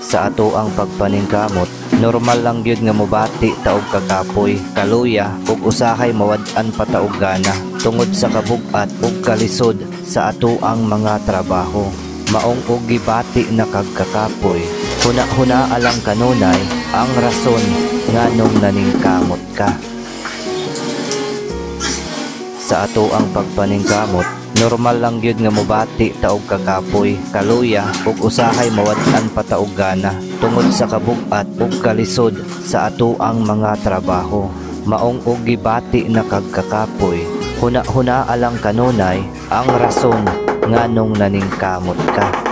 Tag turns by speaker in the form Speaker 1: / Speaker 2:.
Speaker 1: sa ato ang pagpaningkamot. Normal lang gyud nga mobati taog kakapoy, kaluya ug usahay mawad-an pataog gana tungod sa kabug-at ug kalisod sa ato ang mga trabaho. Maong og gibati na kagkakapoy, huna-huna alang kanunay ang rason nganong naningkamot ka. Sa ato ang pagpaningkamot, normal lang gyud nga mobati taog kakapoy, kaluya ug usahay mawad-an pataog gana tungod sa kabug-at ug kalisod sa ato ang mga trabaho. Maong og gibati na kagkakapoy, huna-huna alang kanunay ang rason nganong naningkamot ka.